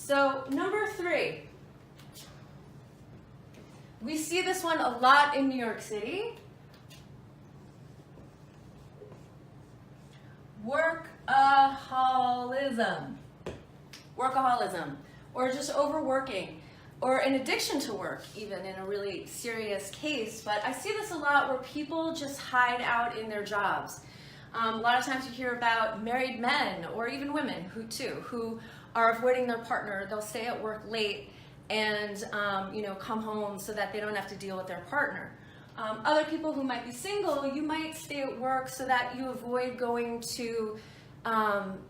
So number 3, we see this one a lot in New York City. Workaholism. Workaholism, or just overworking, or an addiction to work, even in a really serious case. But I see this a lot where people just hide out in their jobs. A lot of times you hear about married men, or even women who are avoiding their partner. They'll stay at work late and come home so that they don't have to deal with their partner. Other people who might be single, you might stay at work so that you avoid going to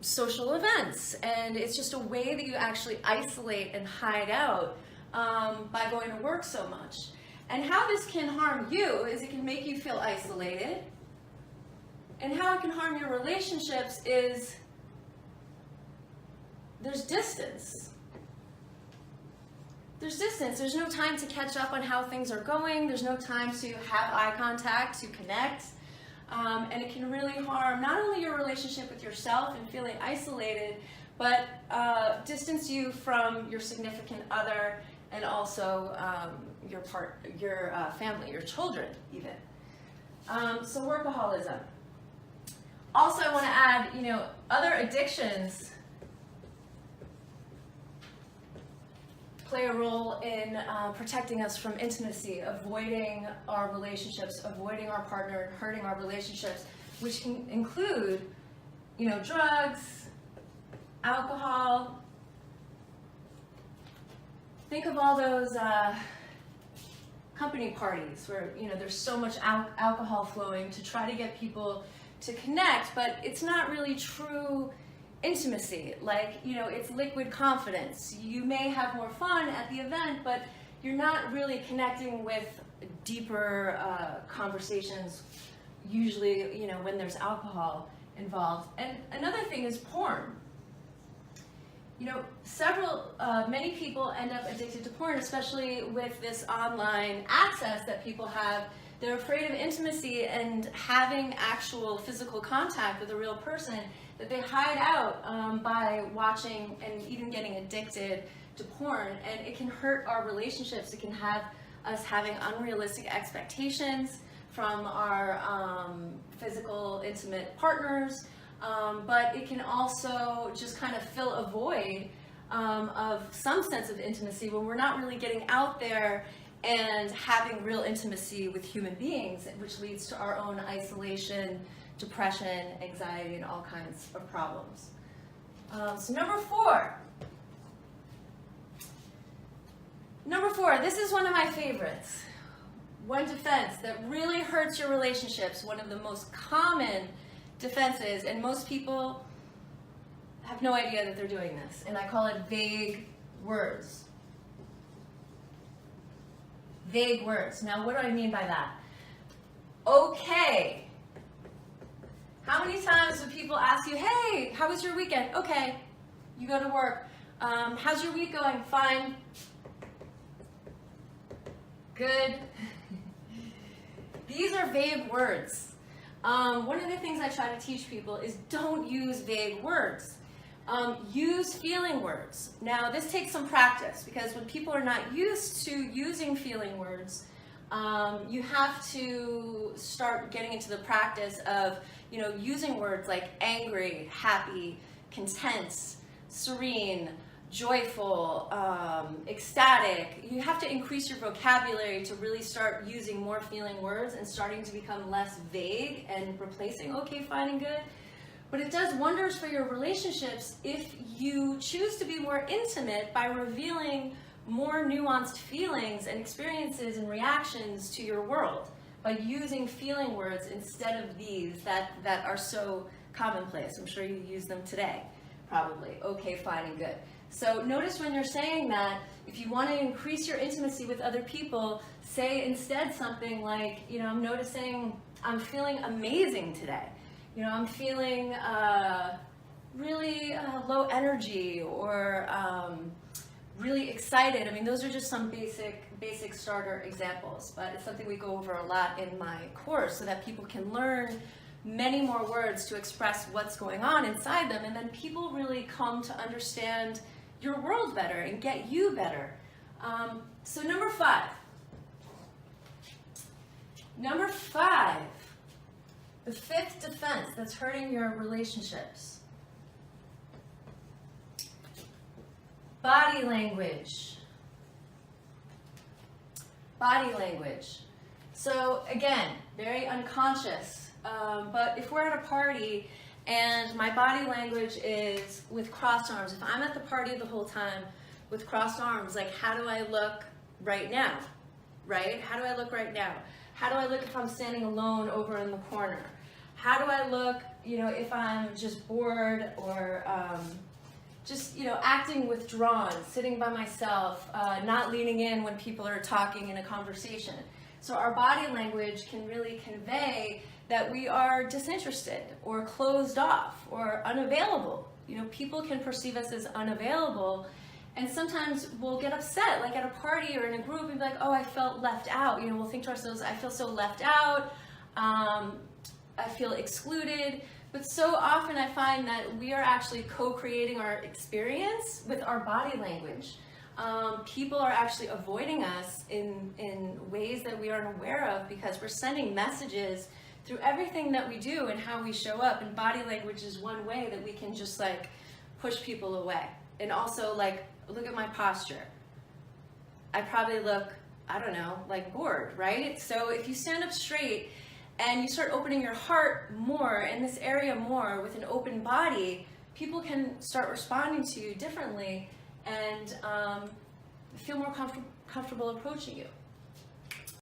social events, and it's just a way that you actually isolate and hide out by going to work so much. And how this can harm you is it can make you feel isolated, and how it can harm your relationships is there's distance. There's distance. There's no time to catch up on how things are going. There's no time to have eye contact, to connect. And it can really harm not only your relationship with yourself and feeling isolated, but distance you from your significant other and also your family, your children even. So workaholism. Also, I want to add, other addictions play a role in protecting us from intimacy, avoiding our relationships, avoiding our partner, hurting our relationships, which can include, drugs, alcohol. Think of all those company parties where, there's so much alcohol flowing to try to get people to connect, but it's not really true intimacy. It's liquid confidence. You may have more fun at the event, but you're not really connecting with deeper conversations, usually, when there's alcohol involved. And another thing is porn. Many people end up addicted to porn, especially with this online access that people have. They're afraid of intimacy and having actual physical contact with a real person, that they hide out by watching and even getting addicted to porn. And it can hurt our relationships. It can have us having unrealistic expectations from our physical, intimate partners. But it can also just kind of fill a void of some sense of intimacy when we're not really getting out there and having real intimacy with human beings, which leads to our own isolation, depression, anxiety, and all kinds of problems. So number 4. This is one of my favorites. One defense that really hurts your relationships, one of the most common defenses, and most people have no idea that they're doing this, and I call it vague words. Vague words. Now, what do I mean by that? Okay. How many times do people ask you, hey, how was your weekend? Okay. You go to work. How's your week going? Fine. Good. These are vague words. One of the things I try to teach people is don't use vague words. Use feeling words. Now, this takes some practice, because when people are not used to using feeling words, you have to start getting into the practice of, using words like angry, happy, content, serene, joyful, ecstatic. You have to increase your vocabulary to really start using more feeling words and starting to become less vague and replacing okay, fine, and good. But it does wonders for your relationships if you choose to be more intimate by revealing more nuanced feelings and experiences and reactions to your world, by using feeling words instead of these that are so commonplace. I'm sure you use them today, probably. Okay, fine, and good. So notice when you're saying that, if you want to increase your intimacy with other people, say instead something like, I'm noticing I'm feeling amazing today. I'm feeling really low energy, or really excited. I mean, those are just some basic starter examples, but it's something we go over a lot in my course so that people can learn many more words to express what's going on inside them, and then people really come to understand your world better and get you better. So number five, the fifth defense that's hurting your relationships. Body language. Body language. So again, very unconscious, but if we're at a party and my body language is with crossed arms, if I'm at the party the whole time with crossed arms, like how do I look right now, right? How do I look right now? How do I look if I'm standing alone over in the corner? How do I look, if I'm just bored or just, acting withdrawn, sitting by myself, not leaning in when people are talking in a conversation? So our body language can really convey that we are disinterested or closed off or unavailable. People can perceive us as unavailable, and sometimes we'll get upset, like at a party or in a group, and be like, oh, I felt left out. We'll think to ourselves, I feel so left out, I feel excluded. But so often I find that we are actually co-creating our experience with our body language. People are actually avoiding us in ways that we aren't aware of because we're sending messages through everything that we do and how we show up. And body language is one way that we can just like push people away. And also like, look at my posture. I probably look, I don't know, like bored, right? So if you stand up straight and you start opening your heart more in this area more with an open body, people can start responding to you differently and feel more comfortable approaching you.